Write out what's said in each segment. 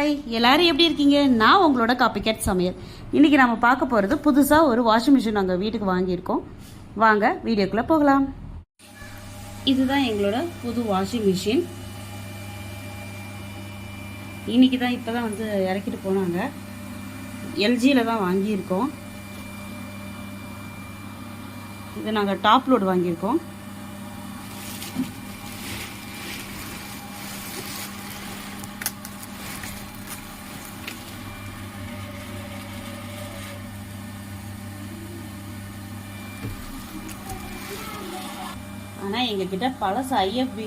Hi, எல்லாரும் எப்படி இருக்கீங்க? நான் உங்களோட காப்பிகேட் சமையல். இன்றைக்கி நம்ம பார்க்க போகிறது புதுசாக ஒரு வாஷிங் மிஷின் நாங்கள் வீட்டுக்கு வாங்கியிருக்கோம். வாங்க வீடியோக்குள்ளே போகலாம். இதுதான் எங்களோட புது வாஷிங் மிஷின். இன்றைக்கி தான் இப்போ தான் வந்து இறக்கிட்டு போனாங்க. எல்ஜியில் தான் வாங்கியிருக்கோம். இது நாங்கள் டாப் லோடு வாங்கியிருக்கோம். ஆனால் எங்ககிட்ட பழசு ஐஎஃப்பி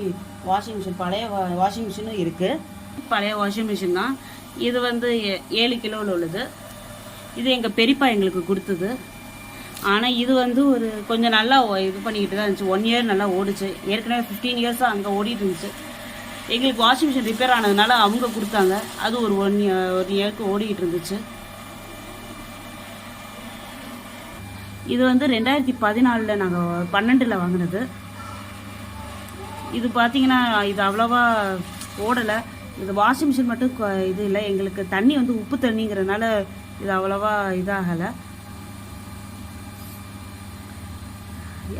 வாஷிங் மிஷின், பழைய வாஷிங் மிஷினும் இருக்குது. பழைய வாஷிங் மிஷின் தான் இது. வந்து 7 கிலோவில் உள்ளது. இது எங்கள் பெரியப்பா எங்களுக்கு கொடுத்தது. ஆனால் இது வந்து ஒரு கொஞ்சம் நல்லா இது பண்ணிக்கிட்டு தான் இருந்துச்சு. 1 இயர் நல்லா ஓடிச்சு. ஏற்கனவே 15 இயர்ஸாக அங்கே ஓடிட்டு இருந்துச்சு. எங்களுக்கு வாஷிங் மிஷின் ரிப்பேர் ஆனதுனால அவங்க கொடுத்தாங்க. அது ஒரு 1 இயருக்கு ஓடிக்கிட்டு இருந்துச்சு. இது வந்து 2014 நாங்கள் 12 வாங்கினது. இது பார்த்தீங்கன்னா இது அவ்வளோவா ஓடலை. இது வாஷிங் மிஷின் மட்டும் இது இல்லை, எங்களுக்கு தண்ணி வந்து உப்பு தண்ணிங்கிறதுனால இது அவ்வளோவா இதாகலை.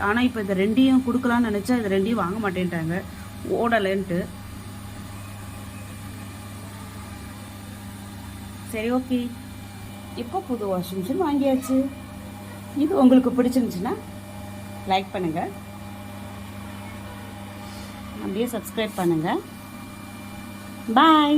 ஆனால் இப்போ இந்த ரெண்டையும் கொடுக்கலான்னு நினச்சா இது ரெண்டையும் வாங்க மாட்டேன்ட்டாங்க, ஓடலைன்ட்டு. சரி, ஓகே, இப்போ புது வாஷிங் மிஷின் வாங்கியாச்சு. இது உங்களுக்கு பிடிச்சிருந்துச்சுன்னா லைக் பண்ணுங்கள், அப்படியே சப்ஸ்கிரைப் பண்ணுங்கள். பாய்.